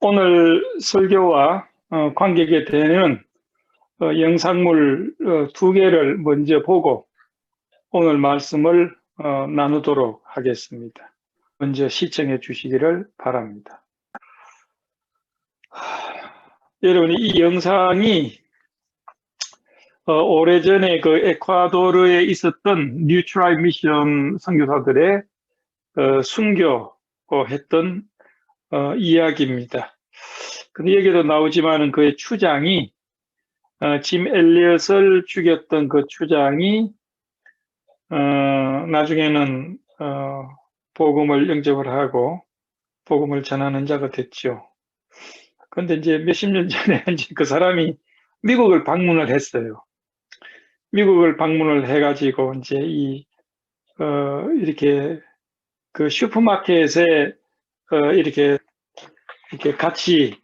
오늘 설교와 관계에 되는 영상물 두 개를 먼저 보고 오늘 말씀을 나누도록 하겠습니다. 먼저 시청해 주시기를 바랍니다. 여러분, 이 영상이 오래전에 그 에콰도르에 있었던 뉴트라이 미션 선교사들의 순교했던 이야기입니다. 근데 여기도 나오지만은 그의 추장이 짐 엘리엇을 죽였던 그 추장이 나중에는 복음을 영접을 하고 복음을 전하는 자가 됐죠. 그런데 이제 몇십 년 전에 이제 그 사람이 미국을 방문을 했어요. 미국을 방문을 해가지고 이제 이렇게 그 슈퍼마켓에 이렇게 같이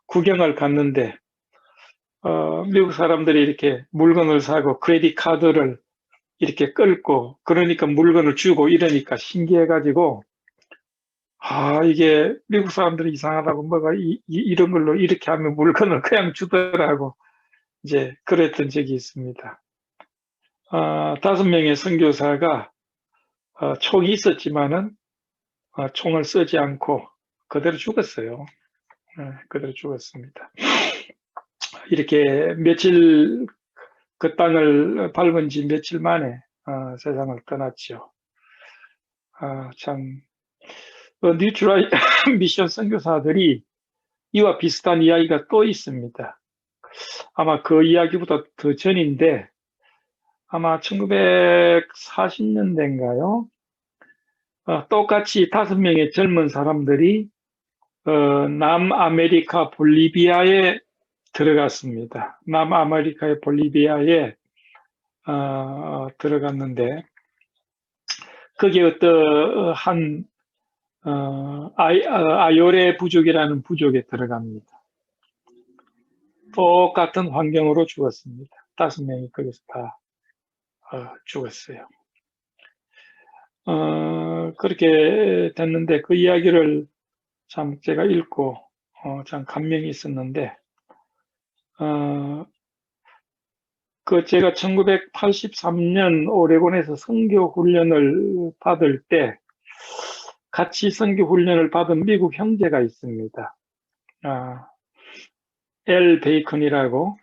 구경을 갔는데 미국 사람들이 이렇게 물건을 사고 크레딧 카드를 이렇게 끌고 그러니까 물건을 주고 이러니까 신기해가지고 이게 미국 사람들이 이상하다고 뭐가 이런 걸로 이렇게 하면 물건을 그냥 주더라고 이제 그랬던 적이 있습니다. 5명의 선교사가 총이 있었지만은 총을 쓰지 않고 그대로 죽었어요. 그대로 죽었습니다. 이렇게 며칠 그 땅을 밟은 지 며칠 만에 세상을 떠났죠. 참 뉴트라이 미션 선교사들이 이와 비슷한 이야기가 또 있습니다. 아마 그 이야기보다 더 전인데 아마 1940년대인가요? 똑같이 5명의 젊은 사람들이 남아메리카 볼리비아에 들어갔습니다. 남아메리카의 볼리비아에 들어갔는데 거기에 어떠한 아요레 부족이라는 부족에 들어갑니다. 똑같은 환경으로 죽었습니다. 5명이 거기서 다 죽었어요. 그렇게 됐는데 그 이야기를 참 제가 읽고 참 감명이 있었는데 그 제가 1983년 오레곤에서 선교 훈련을 받을 때 같이 선교 훈련을 받은 미국 형제가 있습니다. 엘 베이컨이라고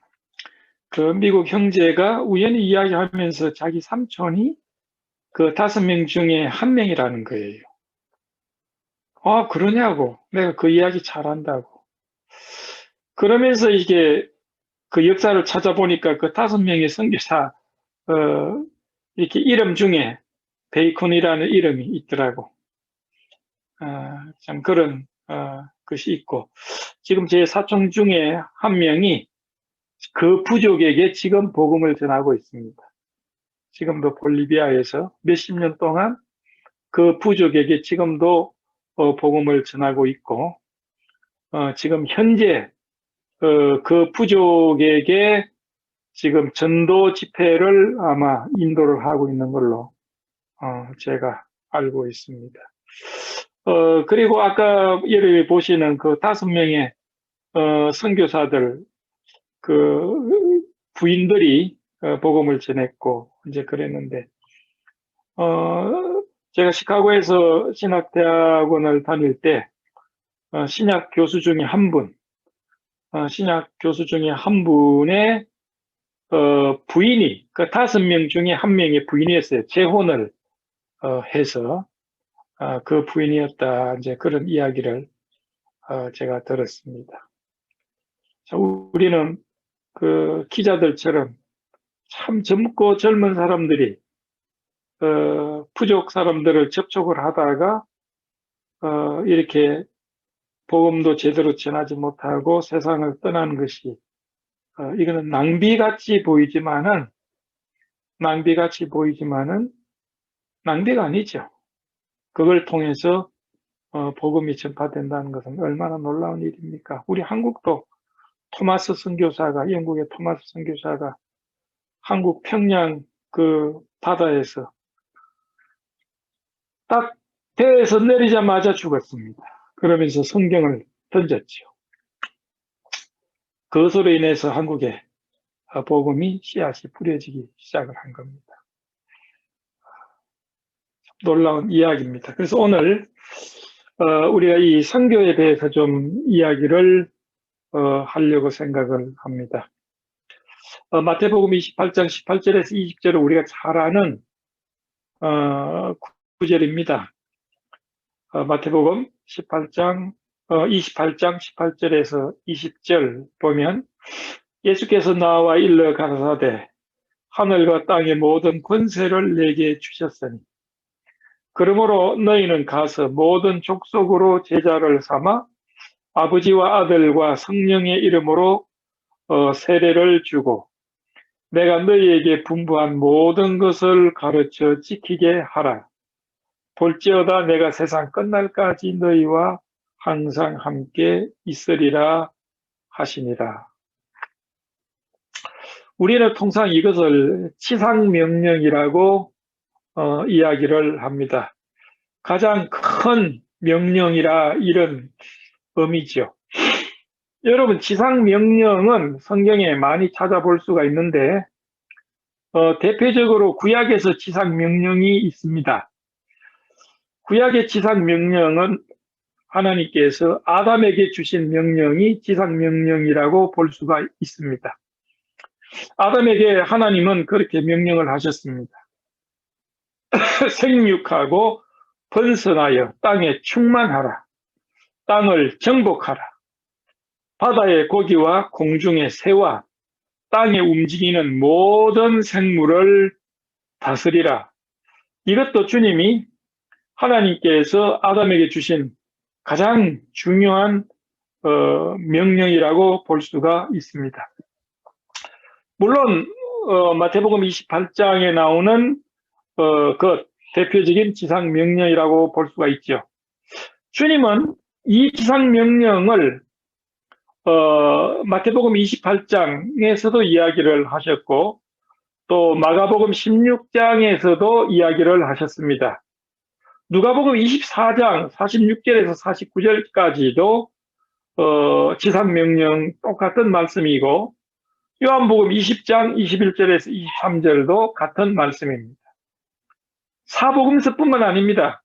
그 미국 형제가 우연히 이야기하면서 자기 삼촌이 그 5명 중에 1명이라는 거예요. 그러냐고. 내가 그 이야기 잘한다고. 그러면서 이게 그 역사를 찾아보니까 그 5명의 선교사 이렇게 이름 중에 베이컨이라는 이름이 있더라고. 참 그런 것이 있고 지금 제 사촌 중에 1명이 그 부족에게 지금 복음을 전하고 있습니다. 지금도 볼리비아에서 몇십 년 동안 그 부족에게 지금도 복음을 전하고 있고 지금 현재 그 부족에게 지금 전도 집회를 아마 인도를 하고 있는 걸로 제가 알고 있습니다. 그리고 아까 여러분이 보시는 그 5명의 선교사들 그 부인들이 복음을 전했고 이제 그랬는데 제가 시카고에서 신학대학원을 다닐 때 신약 교수 중에 한 분의 부인이 그 5명 중에 1명의 부인이었어요. 재혼을 해서 그 부인이었다 이제 그런 이야기를 제가 들었습니다. 자, 우리는 그 기자들처럼 참 젊고 젊은 사람들이 부족 사람들을 접촉을 하다가 이렇게 복음도 제대로 전하지 못하고 세상을 떠나는 것이 이거는 낭비같이 보이지만은 낭비가 아니죠. 그걸 통해서 복음이 전파된다는 것은 얼마나 놀라운 일입니까? 우리 한국도 토마스 선교사가 영국의 토마스 선교사가 한국 평양 그 바다에서 딱 배에서 내리자마자 죽었습니다. 그러면서 성경을 던졌죠. 그것으로 인해서 한국에 복음이 씨앗이 뿌려지기 시작을 한 겁니다. 놀라운 이야기입니다. 그래서 오늘 우리가 이 선교에 대해서 좀 이야기를 하려고 생각을 합니다. 마태복음 28장 18절에서 20절을 우리가 잘 아는 구절입니다. 마태복음 28장 18절에서 20절 보면 예수께서 나와 일러 가라사대 하늘과 땅의 모든 권세를 내게 주셨으니 그러므로 너희는 가서 모든 족속으로 제자를 삼아 아버지와 아들과 성령의 이름으로 세례를 주고 내가 너희에게 분부한 모든 것을 가르쳐 지키게 하라. 볼지어다 내가 세상 끝날까지 너희와 항상 함께 있으리라 하시니라. 우리는 통상 이것을 지상명령이라고 이야기를 합니다. 가장 큰 명령이라 이런 의미죠. 여러분, 지상명령은 성경에 많이 찾아볼 수가 있는데 대표적으로 구약에서 지상명령이 있습니다. 구약의 지상명령은 하나님께서 아담에게 주신 명령이 지상명령이라고 볼 수가 있습니다. 아담에게 하나님은 그렇게 명령을 하셨습니다. 생육하고 번성하여 땅에 충만하라. 땅을 정복하라. 바다의 고기와 공중의 새와 땅에 움직이는 모든 생물을 다스리라. 이것도 주님이 하나님께서 아담에게 주신 가장 중요한 명령이라고 볼 수가 있습니다. 물론 마태복음 28장에 나오는 그 대표적인 지상명령이라고 볼 수가 있죠. 주님은 이 지상명령을 마태복음 28장에서도 이야기를 하셨고 또 마가복음 16장에서도 이야기를 하셨습니다. 누가복음 24장 46절에서 49절까지도 지상명령 똑같은 말씀이고 요한복음 20장 21절에서 23절도 같은 말씀입니다. 사복음서뿐만 아닙니다.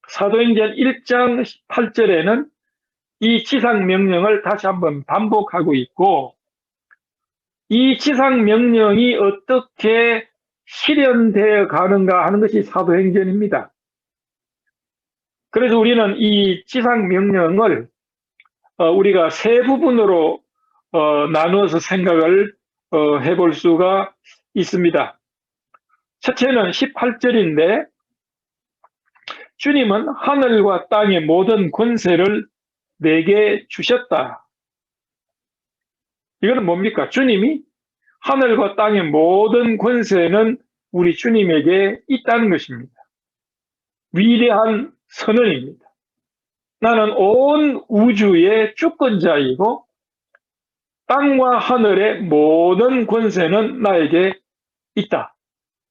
사도행전 1장 8절에는 이 지상명령을 다시 한번 반복하고 있고 이 지상명령이 어떻게 실현되어 가는가 하는 것이 사도행전입니다. 그래서 우리는 이 지상명령을 우리가 세 부분으로 나누어서 생각을 해볼 수가 있습니다. 첫째는 18절인데 주님은 하늘과 땅의 모든 권세를 내게 주셨다. 이거는 뭡니까? 주님이 하늘과 땅의 모든 권세는 우리 주님에게 있다는 것입니다. 위대한 선언입니다. 나는 온 우주의 주권자이고 땅과 하늘의 모든 권세는 나에게 있다.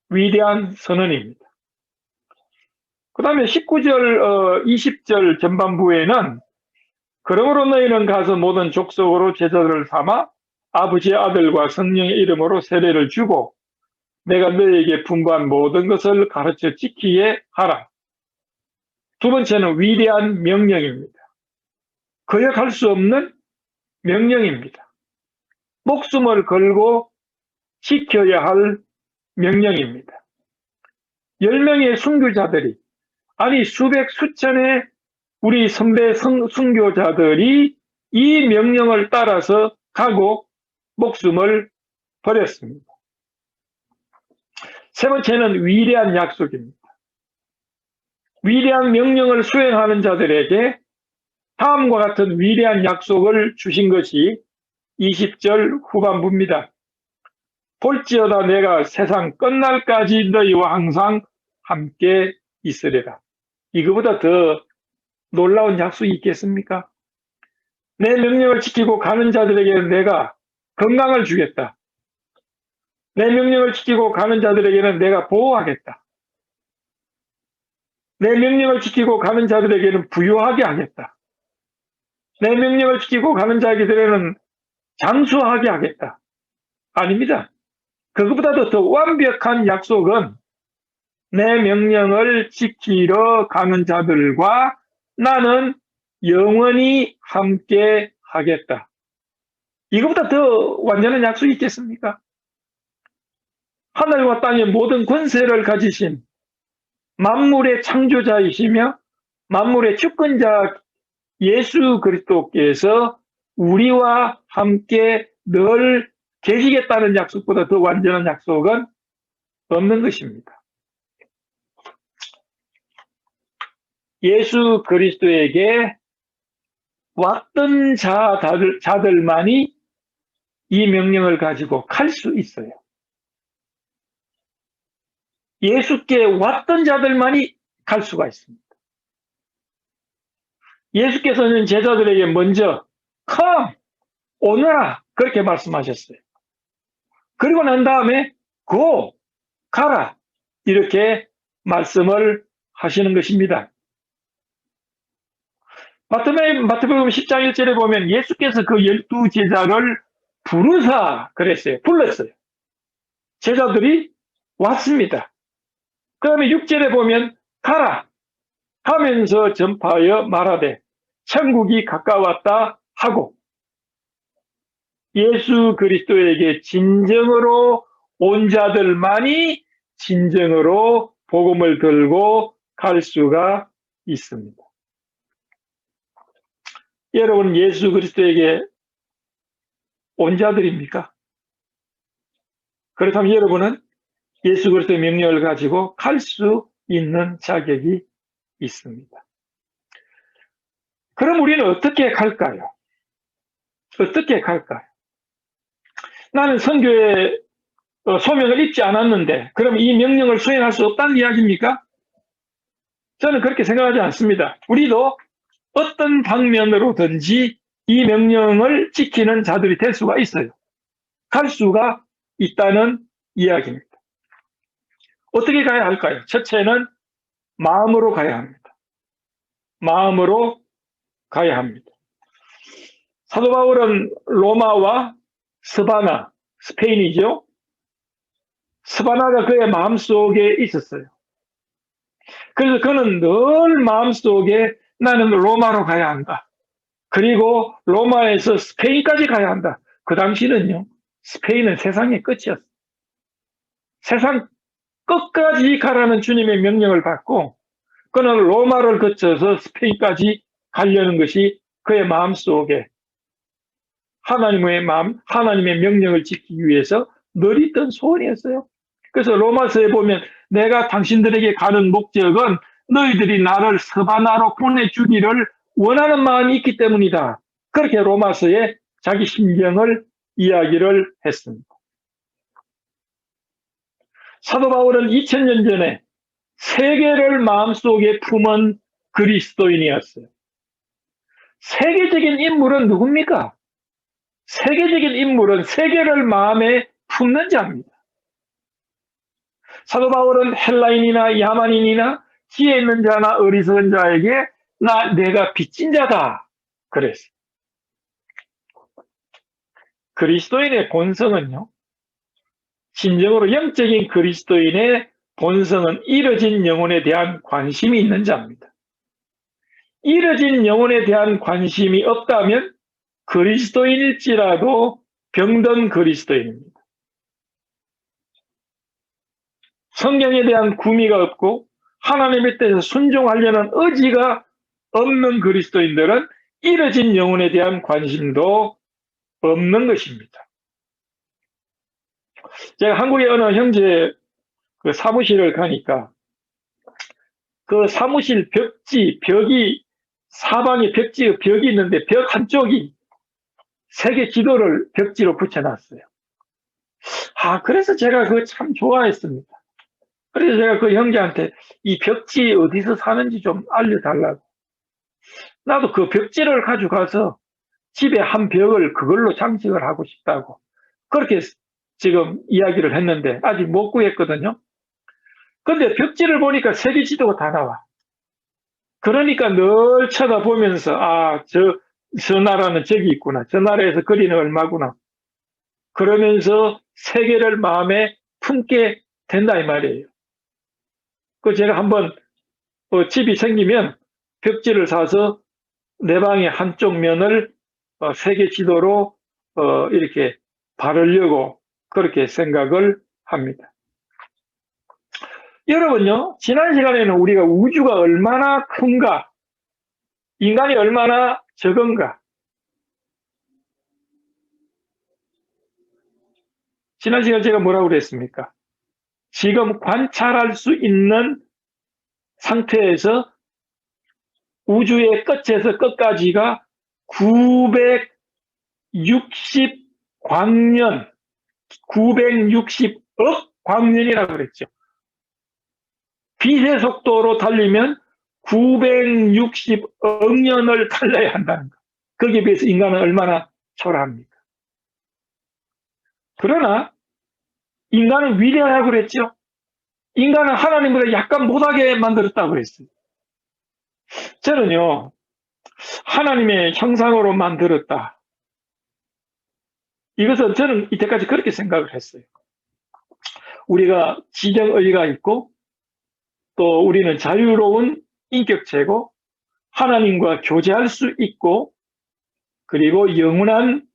위대한 선언입니다. 그 다음에 19절, 20절 전반부에는 그러므로 너희는 가서 모든 족속으로 제자들을 삼아 아버지의 아들과 성령의 이름으로 세례를 주고 내가 너희에게 분부한 모든 것을 가르쳐 지키게 하라. 두 번째는 위대한 명령입니다. 거역할 수 없는 명령입니다. 목숨을 걸고 지켜야 할 명령입니다. 10명의 순교자들이 아니 수백 수천의 우리 선배 순교자들이 이 명령을 따라서 가고 목숨을 버렸습니다. 세 번째는 위대한 약속입니다. 위대한 명령을 수행하는 자들에게 다음과 같은 위대한 약속을 주신 것이 20절 후반부입니다. 볼지어다 내가 세상 끝날까지 너희와 항상 함께 있으리라. 이거보다 더 놀라운 약속이 있겠습니까? 내 명령을 지키고 가는 자들에게는 내가 건강을 주겠다. 내 명령을 지키고 가는 자들에게는 내가 보호하겠다. 내 명령을 지키고 가는 자들에게는 부유하게 하겠다. 내 명령을 지키고 가는 자들에게는 장수하게 하겠다. 아닙니다. 그것보다도 더 완벽한 약속은 내 명령을 지키러 가는 자들과 나는 영원히 함께 하겠다. 이것보다 더 완전한 약속이 있겠습니까? 하늘과 땅의 모든 권세를 가지신 만물의 창조자이시며 만물의 주권자 예수 그리스도께서 우리와 함께 늘 계시겠다는 약속보다 더 완전한 약속은 없는 것입니다. 예수 그리스도에게 왔던 자들만이 이 명령을 가지고 갈 수 있어요. 예수께 왔던 자들만이 갈 수가 있습니다. 예수께서는 제자들에게 먼저 come, 오너라 그렇게 말씀하셨어요. 그리고 난 다음에 go, 가라 이렇게 말씀을 하시는 것입니다. 마태복음 10장 1절에 보면 예수께서 그 12 제자를 부르사 그랬어요. 불렀어요. 제자들이 왔습니다. 그 다음에 6절에 보면 가라 하면서 전파하여 말하되 천국이 가까웠다 하고 예수 그리스도에게 진정으로 온 자들만이 진정으로 복음을 들고 갈 수가 있습니다. 여러분 예수 그리스도에게 온 자들입니까? 그렇다면 여러분은 예수 그리스도의 명령을 가지고 갈 수 있는 자격이 있습니다. 그럼 우리는 어떻게 갈까요? 어떻게 갈까요? 나는 선교의 소명을 입지 않았는데 그럼 이 명령을 수행할 수 없다는 이야기입니까? 저는 그렇게 생각하지 않습니다. 우리도 어떤 방면으로든지 이 명령을 지키는 자들이 될 수가 있어요. 갈 수가 있다는 이야기입니다. 어떻게 가야 할까요? 첫째는 마음으로 가야 합니다. 마음으로 가야 합니다. 사도 바울은 로마와 스바나, 스페인이죠. 스바나가 그의 마음속에 있었어요. 그래서 그는 늘 마음속에 나는 로마로 가야 한다. 그리고 로마에서 스페인까지 가야 한다. 그 당시는요. 스페인은 세상의 끝이었어요. 세상 끝까지 가라는 주님의 명령을 받고 그는 로마를 거쳐서 스페인까지 가려는 것이 그의 마음속에 하나님의 마음, 하나님의 명령을 지키기 위해서 늘 있던 소원이었어요. 그래서 로마서에 보면 내가 당신들에게 가는 목적은 너희들이 나를 서바나로 보내주기를 원하는 마음이 있기 때문이다. 그렇게 로마서에 자기 심정을 이야기를 했습니다. 사도 바울은 2000년 전에 세계를 마음속에 품은 그리스도인이었어요. 세계적인 인물은 누굽니까? 세계적인 인물은 세계를 마음에 품는 자입니다. 사도 바울은 헬라인이나 야만인이나 지혜 있는 자나 어리석은 자에게 내가 빚진 자다 그랬어요. 그리스도인의 본성은요. 진정으로 영적인 그리스도인의 본성은 잃어진 영혼에 대한 관심이 있는 자입니다. 잃어진 영혼에 대한 관심이 없다면 그리스도인일지라도 병든 그리스도인입니다. 성경에 대한 구미가 없고 하나님의 뜻에 순종하려는 의지가 없는 그리스도인들은 잃어진 영혼에 대한 관심도 없는 것입니다. 제가 한국의 어느 형제 그 사무실을 가니까 그 사무실 벽이 사방에 벽이 있는데 벽 한쪽이 세계 지도를 벽지로 붙여놨어요. 그래서 제가 그거 참 좋아했습니다. 그래서 제가 그 형제한테 이 벽지 어디서 사는지 좀 알려달라고. 나도 그 벽지를 가져가서 집에 한 벽을 그걸로 장식을 하고 싶다고. 그렇게 지금 이야기를 했는데 아직 못 구했거든요. 근데 벽지를 보니까 세계 지도가 다 나와. 그러니까 늘 쳐다보면서, 저 나라는 저기 있구나. 저 나라에서 거리는 얼마구나. 그러면서 세계를 마음에 품게 된다, 이 말이에요. 제가 한번 집이 생기면 벽지를 사서 내 방의 한쪽 면을 세계 지도로 이렇게 바르려고 그렇게 생각을 합니다. 여러분요, 지난 시간에는 우리가 우주가 얼마나 큰가, 인간이 얼마나 적은가, 지난 시간 제가 뭐라고 그랬습니까? 지금 관찰할 수 있는 상태에서 우주의 끝에서 끝까지가 960광년, 960억 광년이라고 그랬죠. 빛의 속도로 달리면 960억 년을 달려야 한다는 것. 거기에 비해서 인간은 얼마나 초라합니까? 그러나 인간은 위대하다고 그랬죠. 인간은 하나님보다 약간 못하게 만들었다고 그랬어요. 저는요, 하나님의 형상으로 만들었다. 이것은 저는 이때까지 그렇게 생각을 했어요. 우리가 지정의가 있고 또 우리는 자유로운 인격체고 하나님과 교제할 수 있고 그리고 영원한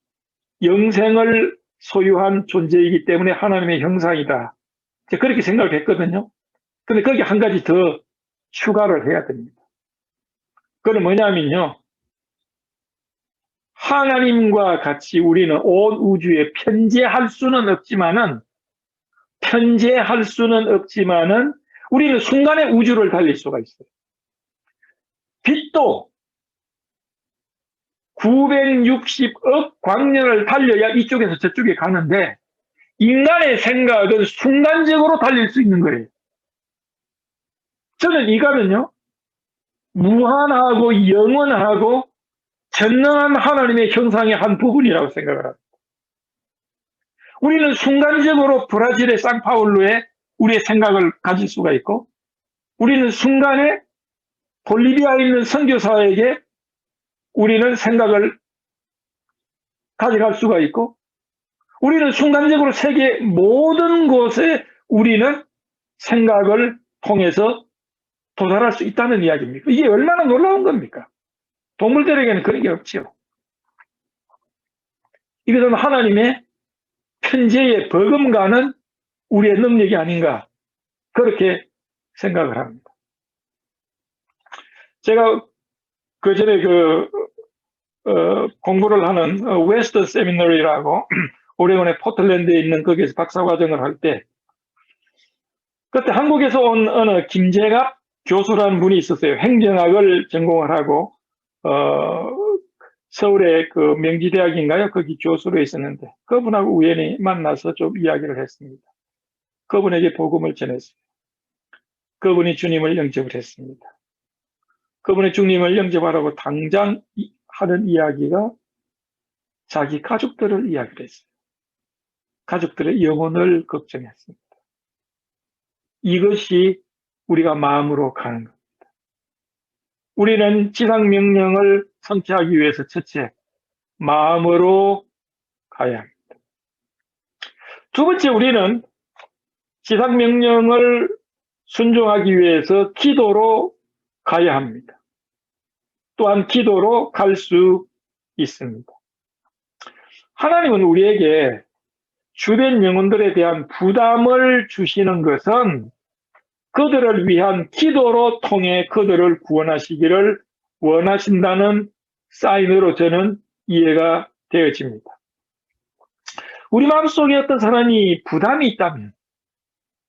영생을 소유한 존재이기 때문에 하나님의 형상이다. 그렇게 생각을 했거든요. 근데 거기 한 가지 더 추가를 해야 됩니다. 그건 뭐냐면요. 하나님과 같이 우리는 온 우주에 편재할 수는 없지만은 우리는 순간에 우주를 달릴 수가 있어요. 빛도 960억 광년을 달려야 이쪽에서 저쪽에 가는데 인간의 생각은 순간적으로 달릴 수 있는 거예요. 저는 이거는요, 무한하고 영원하고 전능한 하나님의 형상의 한 부분이라고 생각을 합니다. 우리는 순간적으로 브라질의 상파울루에 우리의 생각을 가질 수가 있고 우리는 순간에 볼리비아에 있는 선교사에게 우리는 생각을 가져갈 수가 있고 우리는 순간적으로 세계 모든 곳에 우리는 생각을 통해서 도달할 수 있다는 이야기입니까? 이게 얼마나 놀라운 겁니까? 동물들에게는 그런 게 없지요. 이것은 하나님의 편재에 버금가는 우리의 능력이 아닌가 그렇게 생각을 합니다. 제가 그 전에 공부를 하는 웨스턴 세미너리라고 오레곤의 포틀랜드에 있는 거기에서 박사과정을 할 때 그때 한국에서 온 어느 김재갑 교수라는 분이 있었어요. 행정학을 전공을 하고 서울의 그 명지대학인가요? 거기 교수로 있었는데 그분하고 우연히 만나서 좀 이야기를 했습니다. 그분에게 복음을 전했어요. 그분이 주님을 영접을 했습니다. 그분의 주님을 영접하라고 당장 하는 이야기가 자기 가족들을 이야기를 했어요. 가족들의 영혼을 걱정했습니다. 이것이 우리가 마음으로 가는 겁니다. 우리는 지상명령을 성취하기 위해서 첫째, 마음으로 가야 합니다. 두 번째, 우리는 지상명령을 순종하기 위해서 기도로 가야 합니다. 또한 기도로 갈 수 있습니다. 하나님은 우리에게 주변 영혼들에 대한 부담을 주시는 것은 그들을 위한 기도로 통해 그들을 구원하시기를 원하신다는 사인으로 저는 이해가 되어집니다. 우리 마음속에 어떤 사람이 부담이 있다면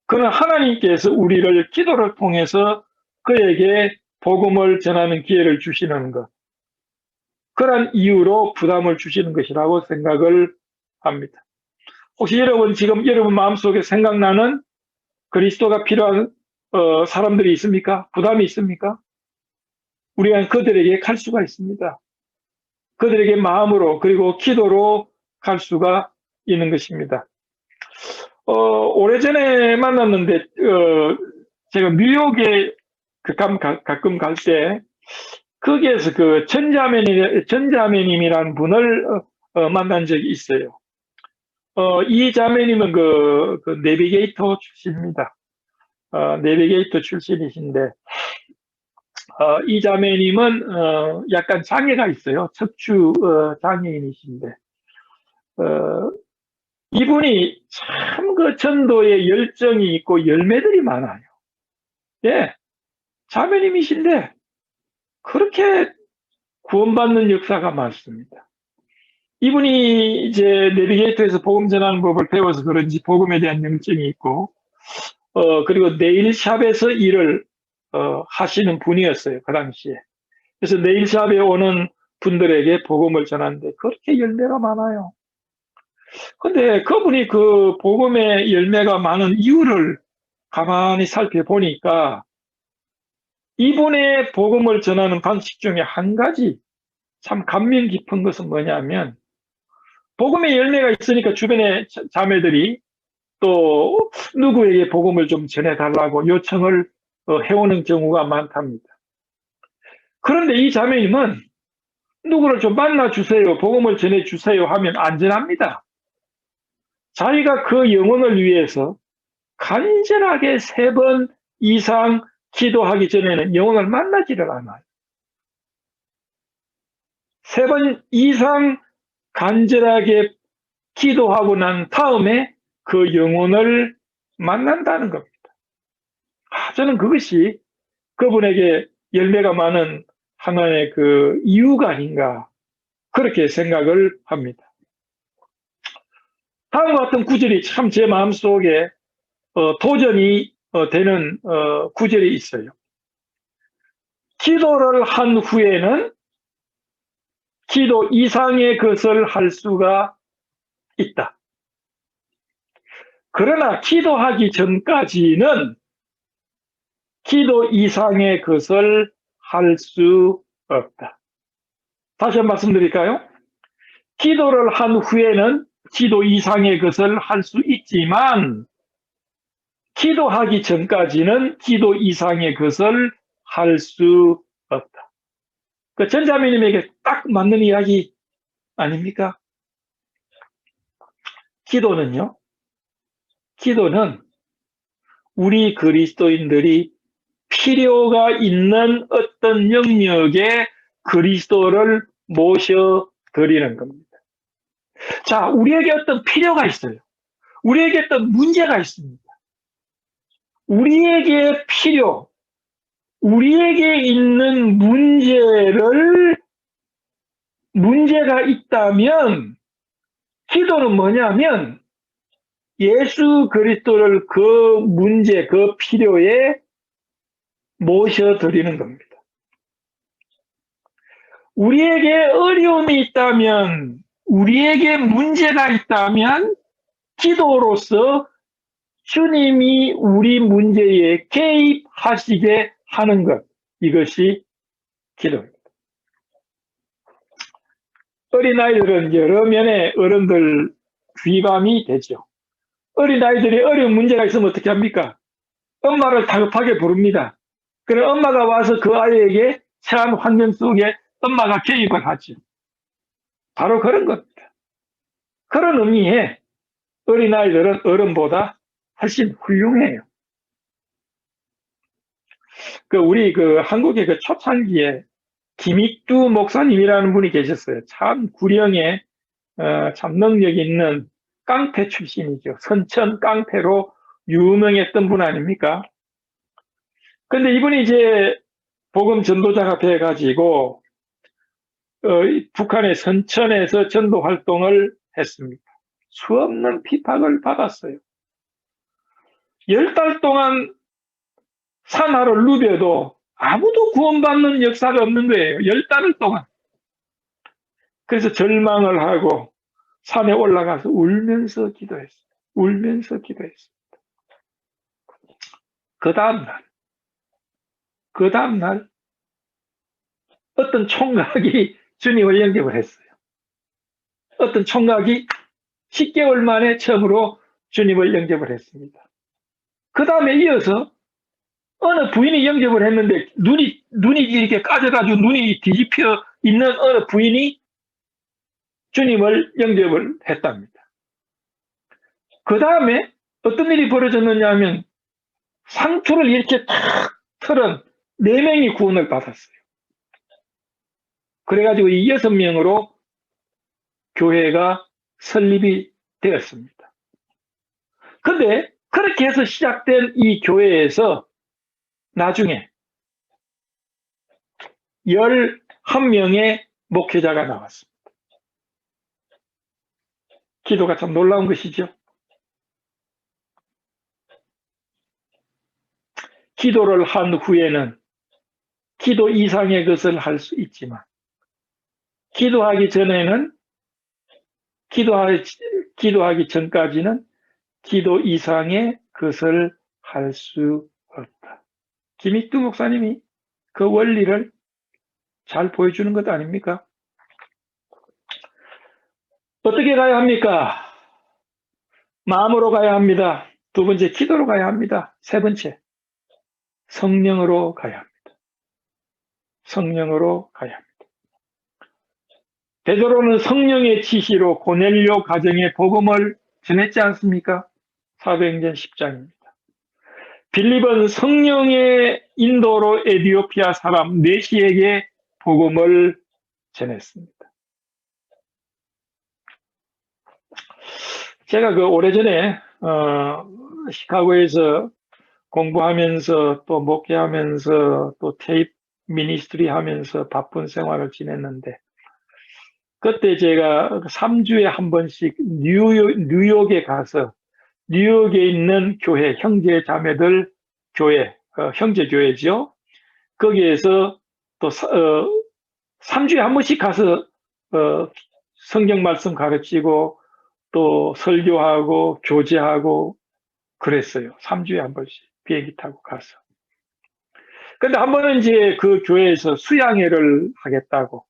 그는 하나님께서 우리를 기도를 통해서 그에게 복음을 전하는 기회를 주시는 것, 그런 이유로 부담을 주시는 것이라고 생각을 합니다. 혹시 지금 여러분 마음속에 생각나는 그리스도가 필요한 사람들이 있습니까? 부담이 있습니까? 우리가 그들에게 갈 수가 있습니다. 그들에게 마음으로 그리고 기도로 갈 수가 있는 것입니다. 오래전에 만났는데 제가 뉴욕에 가끔 갈 때 거기에서 그 전자매님이라는 분을 만난 적이 있어요. 이 자매님은 그 내비게이터 출신입니다. 내비게이터 출신이신데, 이 자매님은 약간 장애가 있어요. 척추 장애인이신데, 어, 이분이 참 그 전도에 열정이 있고 열매들이 많아요. 예, 자매님이신데 그렇게 구원받는 역사가 많습니다. 이분이 이제 내비게이터에서 복음 전하는 법을 배워서 그런지 복음에 대한 영증이 있고, 그리고 네일샵에서 일을 하시는 분이었어요, 그 당시에. 그래서 네일샵에 오는 분들에게 복음을 전하는데 그렇게 열매가 많아요. 근데 그분이 그 복음의 열매가 많은 이유를 가만히 살펴보니까 이분의 복음을 전하는 방식 중에 한 가지 참 감명 깊은 것은 뭐냐면, 복음의 열매가 있으니까 주변의 자매들이 또 누구에게 복음을 좀 전해달라고 요청을 해오는 경우가 많답니다. 그런데 이 자매님은 누구를 좀 만나주세요, 복음을 전해주세요 하면 안전합니다. 자기가 그 영혼을 위해서 간절하게 3번 이상 기도하기 전에는 영혼을 만나지를 않아요. 3번 이상 간절하게 기도하고 난 다음에 그 영혼을 만난다는 겁니다. 저는 그것이 그분에게 열매가 많은 하나의 그 이유가 아닌가, 그렇게 생각을 합니다. 다음과 같은 구절이 참 제 마음속에 도전이 되는 구절이 있어요. 기도를 한 후에는 기도 이상의 것을 할 수가 있다. 그러나 기도하기 전까지는 기도 이상의 것을 할 수 없다. 다시 한번 말씀드릴까요? 기도를 한 후에는 기도 이상의 것을 할 수 있지만 기도하기 전까지는 기도 이상의 것을 할 수 없다. 그 전자매님에게 딱 맞는 이야기 아닙니까? 기도는 우리 그리스도인들이 필요가 있는 어떤 영역에 그리스도를 모셔드리는 겁니다. 자, 우리에게 어떤 필요가 있어요. 우리에게 어떤 문제가 있습니다. 우리에게 우리에게 있는 문제가 있다면, 기도는 뭐냐면 예수 그리스도를 그 문제, 그 필요에 모셔드리는 겁니다. 우리에게 어려움이 있다면, 우리에게 문제가 있다면 기도로서 주님이 우리 문제에 개입하시게 하는 것, 이것이 기도입니다. 어린아이들은 여러 면의 어른들 귀감이 되죠. 어린아이들이 어려운 문제가 있으면 어떻게 합니까? 엄마를 다급하게 부릅니다. 그럼 엄마가 와서 그 아이에게 처한 환경 속에 엄마가 개입을 하죠. 바로 그런 겁니다. 그런 의미에 어린아이들은 어른보다 훨씬 훌륭해요. 우리 한국의 초창기에 김익두 목사님이라는 분이 계셨어요. 참 구령에 참 능력 있는 깡패 출신이죠. 선천 깡패로 유명했던 분 아닙니까? 근데 이분이 이제 복음 전도자가 돼가지고 북한의 선천에서 전도 활동을 했습니다. 수없는 핍박을 받았어요. 10달 동안 산하를 누벼도 아무도 구원받는 역사가 없는 거예요. 10달을 동안. 그래서 절망을 하고 산에 올라가서 울면서 기도했어요. 울면서 기도했어요. 그 다음날 어떤 총각이 주님을 영접을 했어요. 어떤 총각이 10개월 만에 처음으로 주님을 영접을 했습니다. 그 다음에 이어서 어느 부인이 영접을 했는데 눈이 이렇게 까져가지고 눈이 뒤집혀 있는 어느 부인이 주님을 영접을 했답니다. 그 다음에 어떤 일이 벌어졌느냐 하면 상투를 이렇게 탁 털은 4명이 구원을 받았어요. 그래가지고 이 6명으로 교회가 설립이 되었습니다. 근데 그렇게 해서 시작된 이 교회에서 나중에 11명의 목회자가 나왔습니다. 기도가 참 놀라운 것이죠. 기도를 한 후에는 기도 이상의 것을 할 수 있지만 기도하기 전에는 기도하기 전까지는 기도 이상의 것을 할 수 없다. 김익두 목사님이 그 원리를 잘 보여주는 것 아닙니까? 어떻게 가야 합니까? 마음으로 가야 합니다. 두 번째, 기도로 가야 합니다. 세 번째, 성령으로 가야 합니다. 성령으로 가야 합니다. 베드로는 성령의 지시로 고넬료 가정에 복음을 전했지 않습니까? 사도행전 10장입니다. 빌립은 성령의 인도로 에티오피아 사람 네시에게 복음을 전했습니다. 제가 그 오래전에 시카고에서 공부하면서 또 목회하면서 또 테이프 미니스트리 하면서 바쁜 생활을 지냈는데 그때 제가 3주에 한 번씩 뉴욕에 가서 뉴욕에 있는 교회, 형제 자매들 교회, 형제 교회죠. 거기에서 또 3주에 한 번씩 가서 성경 말씀 가르치고 또 설교하고 교제하고 그랬어요. 3주에 한 번씩 비행기 타고 가서. 근데 한 번은 이제 그 교회에서 수양회를 하겠다고,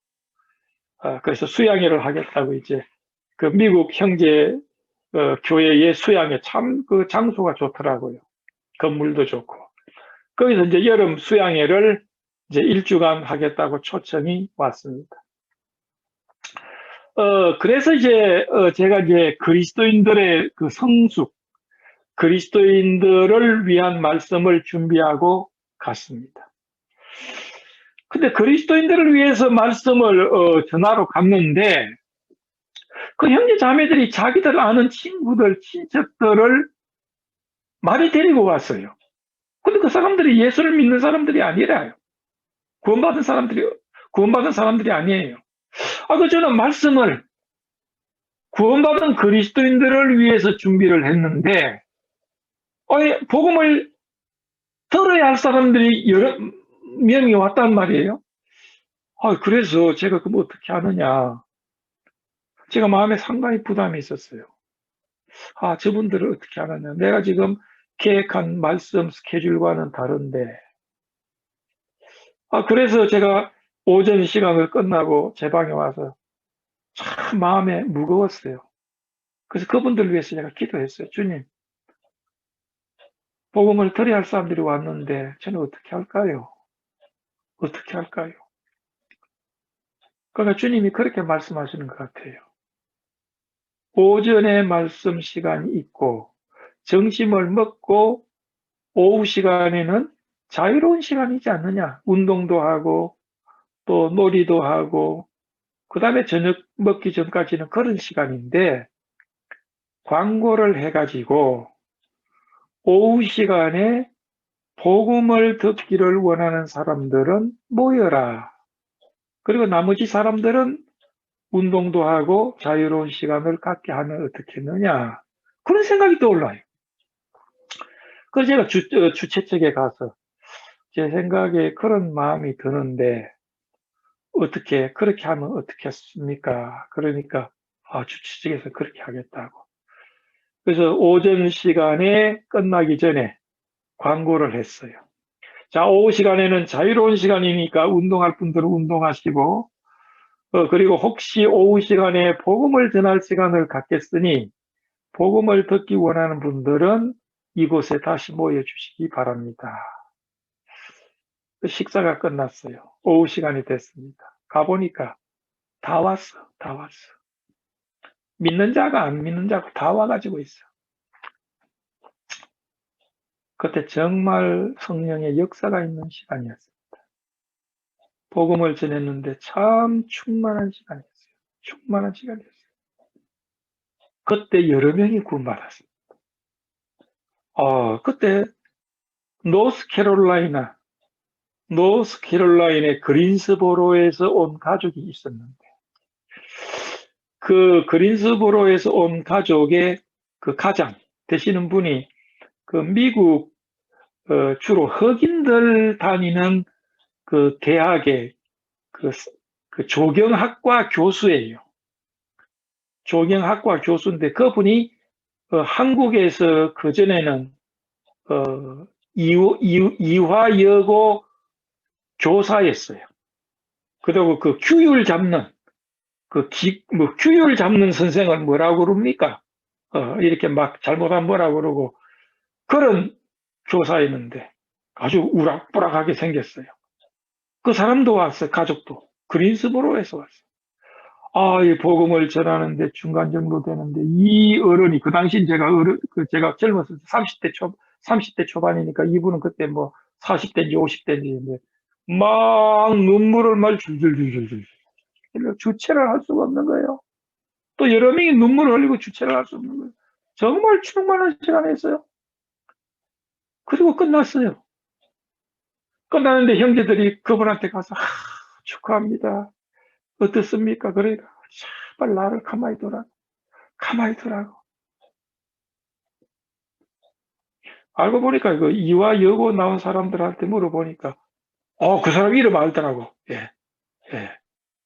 그래서 수양회를 하겠다고 이제 그 미국 형제 교회의 수양회 참 그 장소가 좋더라고요. 건물도 좋고. 거기서 이제 여름 수양회를 이제 1주간 하겠다고 초청이 왔습니다. 그래서 이제 제가 이제 그리스도인들의 그 성숙, 그리스도인들을 위한 말씀을 준비하고 갔습니다. 근데 그리스도인들을 위해서 말씀을 전하러 갔는데 그 형제 자매들이 자기들 아는 친구들, 친척들을 많이 데리고 왔어요. 근데 그 사람들이 예수를 믿는 사람들이 아니라요. 구원받은 사람들이 아니에요. 저는 말씀을 구원받은 그리스도인들을 위해서 준비를 했는데, 복음을 들어야 할 사람들이 여러 명이 왔단 말이에요. 그래서 제가 그럼 어떻게 하느냐. 제가 마음에 상당히 부담이 있었어요. 저분들을 어떻게 하느냐. 내가 지금 계획한 말씀 스케줄과는 다른데. 그래서 제가 오전 시간을 끝나고 제 방에 와서 참 마음에 무거웠어요. 그래서 그분들을 위해서 제가 기도했어요. 주님, 복음을 들어야 할 사람들이 왔는데 저는 어떻게 할까요? 어떻게 할까요? 그러니까 주님이 그렇게 말씀하시는 것 같아요. 오전에 말씀 시간이 있고 점심을 먹고 오후 시간에는 자유로운 시간이지 않느냐. 운동도 하고 또 놀이도 하고 그다음에 저녁 먹기 전까지는 그런 시간인데 광고를 해가지고 오후 시간에 복음을 듣기를 원하는 사람들은 모여라. 그리고 나머지 사람들은 운동도 하고 자유로운 시간을 갖게 하면 어떻겠느냐. 그런 생각이 떠올라요. 그래서 제가 주최 측에 가서 제 생각에 그런 마음이 드는데 어떻게 그렇게 하면 어떻겠습니까? 그러니까 주최 측에서 그렇게 하겠다고. 그래서 오전 시간에 끝나기 전에 광고를 했어요. 자, 오후 시간에는 자유로운 시간이니까 운동할 분들은 운동하시고 그리고 혹시 오후 시간에 복음을 전할 시간을 갖겠으니 복음을 듣기 원하는 분들은 이곳에 다시 모여주시기 바랍니다. 식사가 끝났어요. 오후 시간이 됐습니다. 가보니까 다 왔어. 다 왔어. 믿는 자가 안 믿는 자가 다 와가지고 있어. 그때 정말 성령의 역사가 있는 시간이었어요. 복음을 전했는데 참 충만한 시간이었어요. 충만한 시간이었어요. 그때 여러 명이 구원받았어요. 그때 노스캐롤라이나의 그린스보로에서 온 가족이 있었는데, 그 그린스보로에서 온 가족의 그 가장 되시는 분이 그 미국 주로 흑인들 다니는 그 대학의 그 조경학과 교수예요. 조경학과 교수인데 그분이 한국에서 그전에는 이화여고 교사였어요. 그리고 그 규율 잡는 규율 잡는 선생을 뭐라고 그럽니까? 이렇게 막 잘못하면 뭐라고 그러고 그런 교사였는데 아주 우락부락하게 생겼어요. 그 사람도 왔어요. 가족도. 그린스보로에서 왔어요. 이 복음을 전하는데 중간 정도 되는데 이 어른이 그 당시 제가 젊었을 때 30대 초반이니까 이분은 그때 뭐 40대인지 50대인지 막 눈물을 막 줄줄줄줄줄 주체를 할 수가 없는 거예요. 또 여러 명이 눈물을 흘리고 주체를 할 수 없는 거예요. 정말 충만한 시간이었어요. 그리고 끝났어요. 끝나는데 형제들이 그분한테 가서 축하합니다. 어떻습니까? 그러니까 제발 나를 가만히 두라고. 알고 보니까 그 이화 여고 나온 사람들한테 물어보니까 그 사람 이름 알더라고. 예, 예.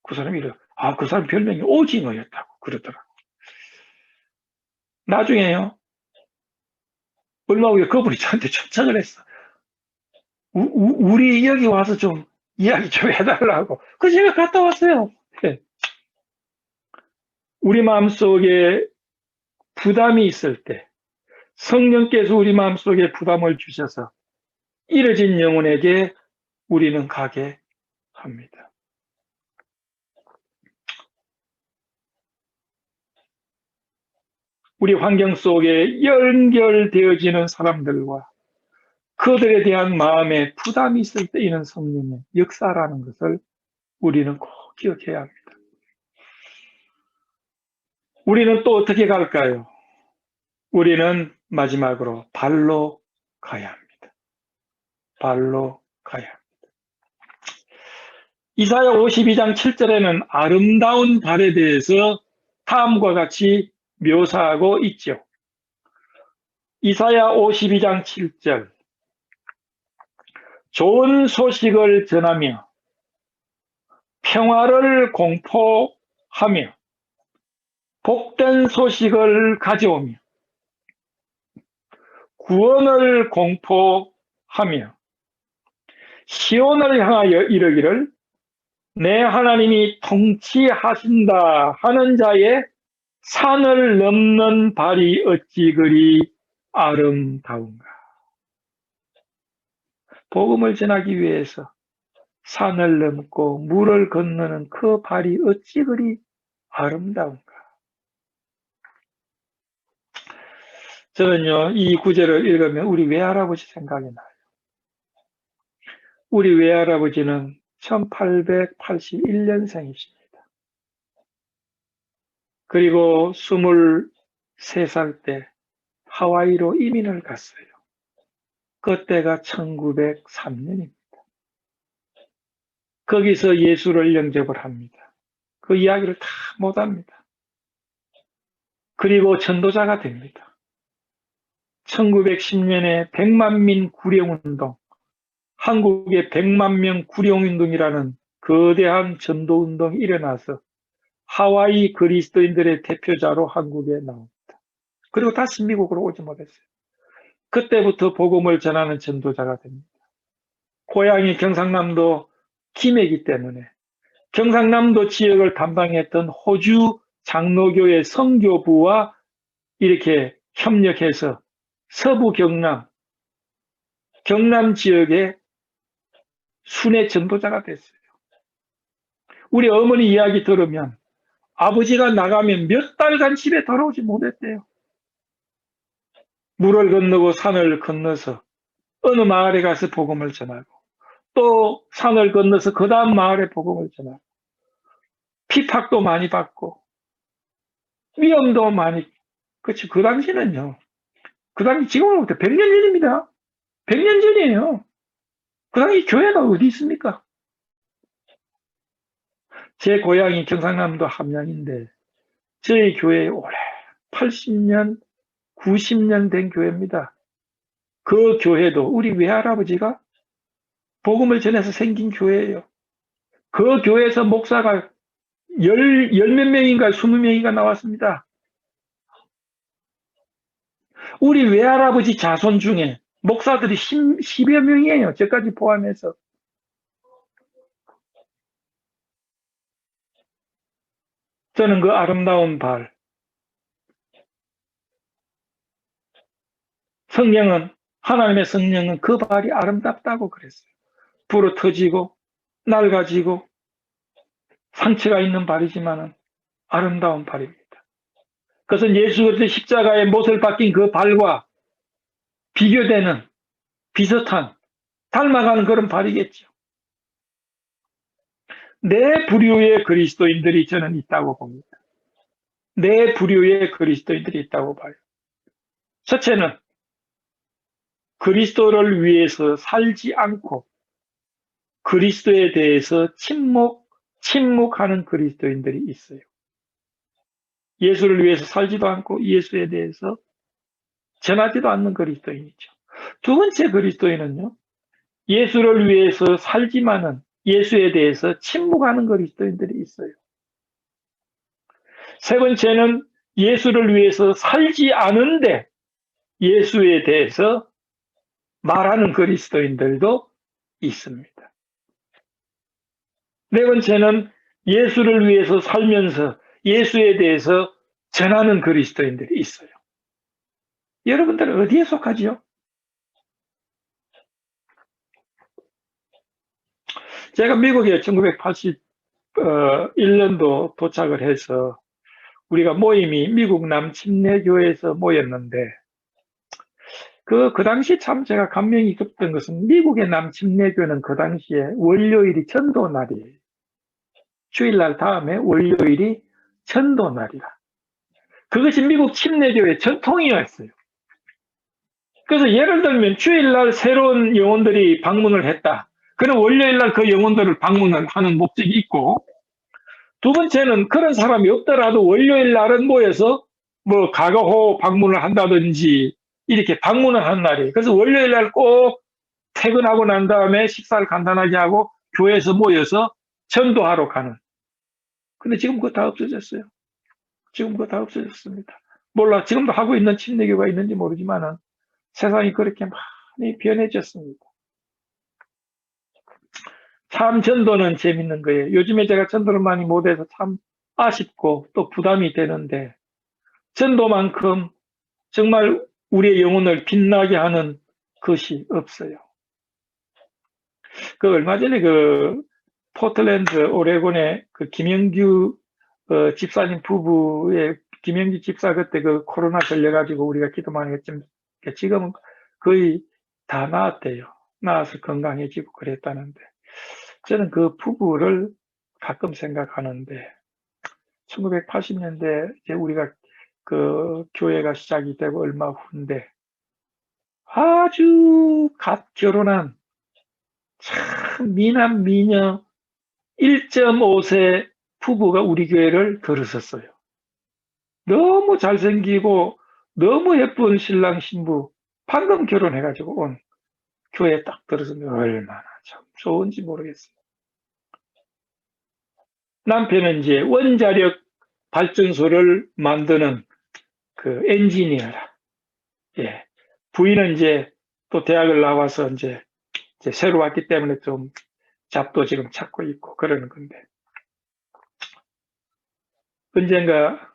그 사람 이름. 그 사람 별명이 오징어였다고 그러더라고. 나중에요. 얼마 후에 그분이 저한테 초청을 했어. 우리 여기 와서 좀 이야기 좀 해달라고. 그래서 제가 갔다 왔어요. 예. 우리 마음속에 부담이 있을 때 성령께서 우리 마음속에 부담을 주셔서 잃어진 영혼에게 우리는 가게 합니다. 우리 환경 속에 연결되어지는 사람들과 그들에 대한 마음에 부담이 있을 때 있는 성령의 역사라는 것을 우리는 꼭 기억해야 합니다. 우리는 또 어떻게 갈까요? 우리는 마지막으로 발로 가야 합니다. 발로 가야 합니다. 이사야 52장 7절에는 아름다운 발에 대해서 다음과 같이 묘사하고 있죠. 이사야 52장 7절 좋은 소식을 전하며 평화를 공포하며 복된 소식을 가져오며 구원을 공포하며 시온을 향하여 이르기를 내 하나님이 통치하신다 하는 자의 산을 넘는 발이 어찌 그리 아름다운가. 복음을 전하기 위해서 산을 넘고 물을 건너는 그 발이 어찌 그리 아름다운가. 저는요, 이 구절을 읽으면 우리 외할아버지 생각이 나요. 우리 외할아버지는 1881년생이십니다. 그리고 23살 때 하와이로 이민을 갔어요. 그때가 1903년입니다. 거기서 예수를 영접을 합니다. 그 이야기를 다 못합니다. 그리고 전도자가 됩니다. 1910년에 100만민 구령운동, 한국의 100만명 구령운동이라는 거대한 전도운동이 일어나서 하와이 그리스도인들의 대표자로 한국에 나옵니다. 그리고 다시 미국으로 오지 못했어요. 그때부터 복음을 전하는 전도자가 됩니다. 고향이 경상남도 김해이기 때문에 경상남도 지역을 담당했던 호주 장로교회 선교부와 이렇게 협력해서 서부 경남 지역에 순회 전도자가 됐어요. 우리 어머니 이야기 들으면 아버지가 나가면 몇 달간 집에 돌아오지 못했대요. 물을 건너고 산을 건너서 어느 마을에 가서 복음을 전하고 또 산을 건너서 그 다음 마을에 복음을 전하고 피팍도 많이 받고 위험도 많이. 그렇지. 그 당시는요. 그 당시 지금으로부터 100년 전입니다. 100년 전이에요. 그 당시 교회가 어디 있습니까? 제 고향이 경상남도 함양인데 저희 교회 올해 80년, 90년 된 교회입니다. 그 교회도 우리 외할아버지가 복음을 전해서 생긴 교회예요. 그 교회에서 목사가 열 몇 명인가 20명인가 나왔습니다. 우리 외할아버지 자손 중에 목사들이 10여 명이에요. 저까지 포함해서. 저는 그 아름다운 발, 성령은, 하나님의 성령은 그 발이 아름답다고 그랬어요. 불어 터지고 낡아지고 상처가 있는 발이지만은 아름다운 발입니다. 그것은 예수 그리스도의 십자가의 못을 박힌 그 발과 비교되는, 비슷한, 닮아가는 그런 발이겠죠. 네 부류의 그리스도인들이 저는 있다고 봅니다. 네 부류의 그리스도인들이 있다고 봐요. 첫째는 그리스도를 위해서 살지 않고 그리스도에 대해서 침묵하는 그리스도인들이 있어요. 예수를 위해서 살지도 않고 예수에 대해서 전하지도 않는 그리스도인이죠. 두 번째 그리스도인은요, 예수를 위해서 살지만은 예수에 대해서 침묵하는 그리스도인들이 있어요. 세 번째는 예수를 위해서 살지 않은데 예수에 대해서 말하는 그리스도인들도 있습니다. 네 번째는 예수를 위해서 살면서 예수에 대해서 전하는 그리스도인들이 있어요. 여러분들은 어디에 속하지요? 제가 미국에 1981년도 도착을 해서 우리가 모임이 미국 남침례교회에서 모였는데 그 당시 참 제가 감명이 깊었던 것은 미국의 남침례교는 그 당시에 월요일이 전도날이에요. 주일날 다음에 월요일이 전도날이라. 그것이 미국 침례교회 전통이었어요. 그래서 예를 들면 주일날 새로운 영혼들이 방문을 했다. 그럼 월요일날 그 영혼들을 방문을 하는 목적이 있고, 두 번째는 그런 사람이 없더라도 월요일날은 모여서 뭐 가가호 방문을 한다든지 이렇게 방문을 하는 날이에요. 그래서 월요일날 꼭 퇴근하고 난 다음에 식사를 간단하게 하고 교회에서 모여서 전도하러 가는. 근데 지금 그거 다 없어졌어요. 지금 그거 다 없어졌습니다. 몰라. 지금도 하고 있는 침례교가 있는지 모르지만은 세상이 그렇게 많이 변해졌습니다. 참 전도는 재밌는 거예요. 요즘에 제가 전도를 많이 못해서 참 아쉽고 또 부담이 되는데 전도만큼 정말 우리의 영혼을 빛나게 하는 것이 없어요. 그 얼마 전에 그 포틀랜드 오레곤의 그 김영규 집사님 부부의 김영규 집사 그때 그 코로나 걸려가지고 우리가 기도 많이 했지만 지금은 거의 다 나았대요. 나아서 건강해지고 그랬다는데 저는 그 부부를 가끔 생각하는데 1980년대 이제 우리가 그 교회가 시작이 되고 얼마 후인데 아주 갓 결혼한 참 미남 미녀 1.5세 부부가 우리 교회를 들었었어요. 너무 잘생기고 너무 예쁜 신랑 신부 방금 결혼해가지고 온 교회에 딱 들었으면 얼마나 참 좋은지 모르겠어요. 남편은 이제 원자력 발전소를 만드는 그 엔지니어라. 예. 부인은 이제 또 대학을 나와서 이제 새로 왔기 때문에 좀 잡도 지금 찾고 있고 그러는 건데. 언젠가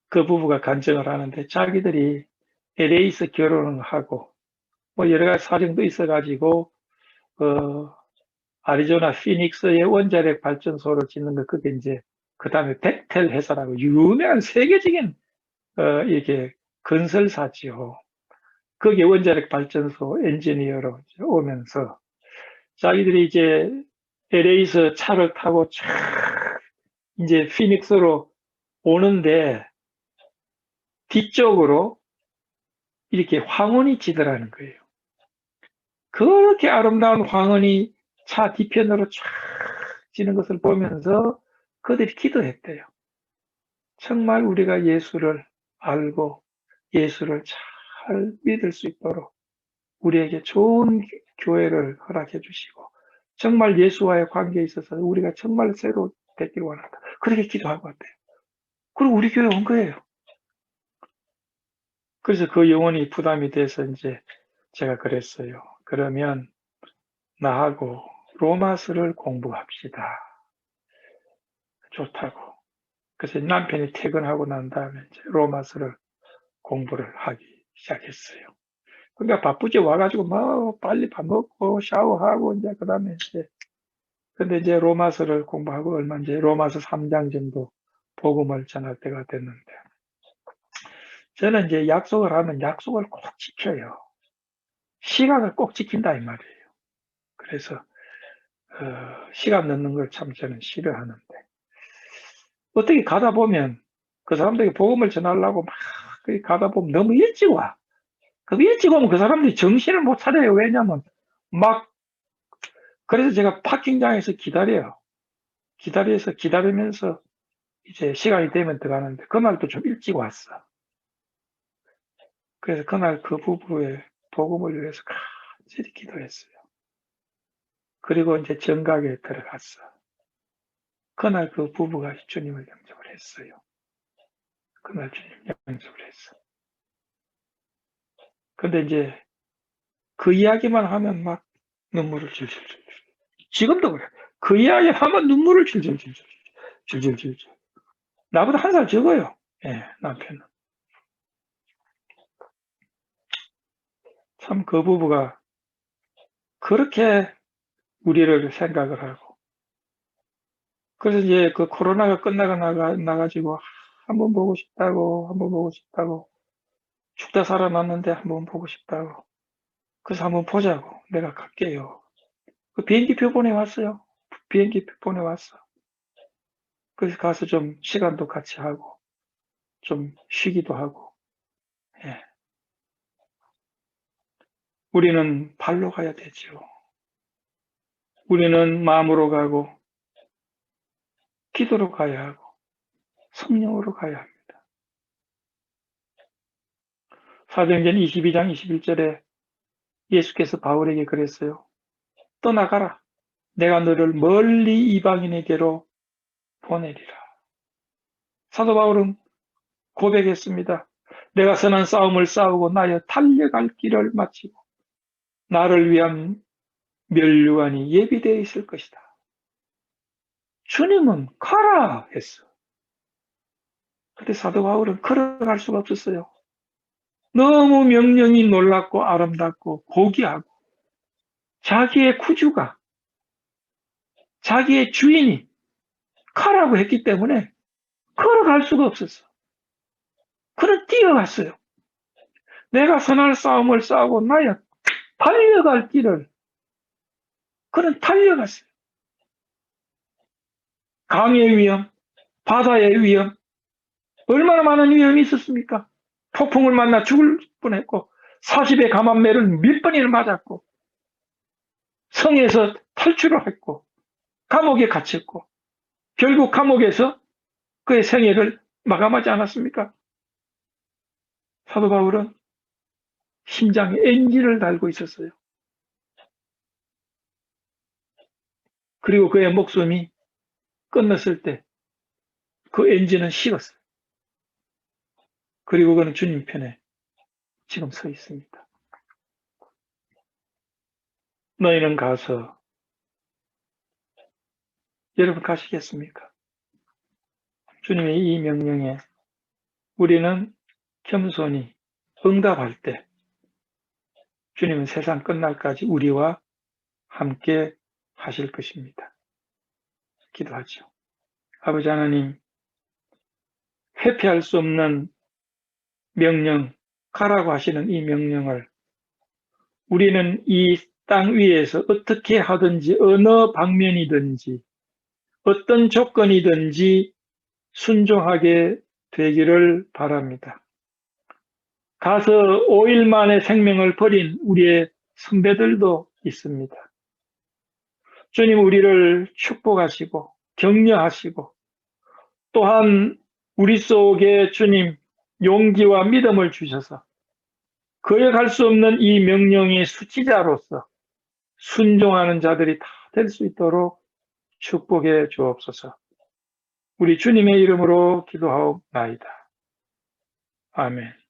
그 부부가 간증을 하는데 자기들이 LA에서 결혼을 하고 뭐 여러 가지 사정도 있어가지고 아리조나 피닉스의 원자력 발전소를 짓는 거, 그게 이제, 그 다음에 벡텔 회사라고 유명한 세계적인, 이게 건설사지요. 거기에 원자력 발전소 엔지니어로 이제 오면서 자기들이 이제 LA에서 차를 타고 쫙 이제 피닉스로 오는데 뒤쪽으로 이렇게 황혼이 지더라는 거예요. 그렇게 아름다운 황혼이 차 뒤편으로 쫙 지는 것을 보면서 그들이 기도했대요. 정말 우리가 예수를 알고 예수를 잘 믿을 수 있도록 우리에게 좋은 교회를 허락해 주시고 정말 예수와의 관계에 있어서 우리가 정말 새로 되길 원한다. 그렇게 기도하고 왔대요. 그리고 우리 교회 온 거예요. 그래서 그 영혼이 부담이 돼서 이제 제가 그랬어요. 그러면 나하고 로마서를 공부합시다. 좋다고. 그래서 남편이 퇴근하고 난 다음에 이제 로마서를 공부를 하기 시작했어요. 그러니까 바쁘지 와가지고 뭐 빨리 밥 먹고 샤워하고 이제 그다음에 이제 근데 이제 로마서를 공부하고 얼마 이제 로마서 3장 정도 복음을 전할 때가 됐는데 저는 이제 약속을 하면 약속을 꼭 지켜요. 시간을 꼭 지킨다 이 말이에요. 그래서 시간 넣는 걸 참 저는 싫어하는데 어떻게 가다 보면 그 사람들에게 복음을 전하려고 막 가다 보면 너무 일찍 와. 그 일찍 오면 그 사람들이 정신을 못 차려요. 왜냐면 막 그래서 제가 파킹장에서 기다려요. 기다리면서 이제 시간이 되면 들어가는데 그날도 좀 일찍 왔어. 그래서 그날 그 부부의 복음을 위해서 간절히 기도했어요. 그리고 이제 정각에 들어갔어. 그날 그 부부가 주님을 영접을 했어요. 그날 주님 영접을 했어. 근데 이제 그 이야기만 하면 막 눈물을 줄줄줄. 지금도 그래. 그 이야기 하면 눈물을 줄줄줄. 줄줄줄. 나보다 한 살 적어요. 예, 남편은. 참 그 부부가 그렇게 우리를 생각을 하고. 그래서 이제 그 코로나가 끝나고 나가지고 한번 보고 싶다고, 한번 보고 싶다고. 죽다 살아났는데 한번 보고 싶다고. 그래서 한번 보자고. 내가 갈게요. 그 비행기표 보내왔어요. 비행기표 보내왔어. 그래서 가서 좀 시간도 같이 하고, 좀 쉬기도 하고. 예. 우리는 발로 가야 되죠. 우리는 마음으로 가고, 기도로 가야 하고, 성령으로 가야 합니다. 사도행전 22장 21절에 예수께서 바울에게 그랬어요. 떠나가라. 내가 너를 멀리 이방인에게로 보내리라. 사도 바울은 고백했습니다. 내가 선한 싸움을 싸우고 나여 달려갈 길을 마치고 나를 위한 면류관이 예비되어 있을 것이다. 주님은 가라 했어. 근데 사도 바울은 걸어갈 수가 없었어요. 너무 명령이 놀랍고 아름답고 고귀하고 자기의 구주가 자기의 주인이 가라고 했기 때문에 걸어갈 수가 없었어. 그는 뛰어갔어요. 내가 선한 싸움을 싸우고 나야 달려갈 길을 그는 달려갔어요. 강의 위험, 바다의 위험, 얼마나 많은 위험이 있었습니까? 폭풍을 만나 죽을 뻔했고 40의 감암매를 몇 번이나 맞았고 성에서 탈출을 했고 감옥에 갇혔고 결국 감옥에서 그의 생애를 마감하지 않았습니까? 사도 바울은 심장에 엔진을 달고 있었어요. 그리고 그의 목숨이 끝났을 때 그 엔진은 식었어요. 그리고 그는 주님 편에 지금 서 있습니다. 너희는 가서 여러분 가시겠습니까? 주님의 이 명령에 우리는 겸손히 응답할 때 주님은 세상 끝날까지 우리와 함께 하실 것입니다. 기도하죠. 아버지 하나님, 회피할 수 없는 명령, 가라고 하시는 이 명령을 우리는 이 땅 위에서 어떻게 하든지 어느 방면이든지 어떤 조건이든지 순종하게 되기를 바랍니다. 가서 5일 만에 생명을 버린 우리의 선배들도 있습니다. 주님, 우리를 축복하시고 격려하시고 또한 우리 속에 주님 용기와 믿음을 주셔서 거역할 수 없는 이 명령의 수치자로서 순종하는 자들이 다 될 수 있도록 축복해 주옵소서. 우리 주님의 이름으로 기도하옵나이다. 아멘.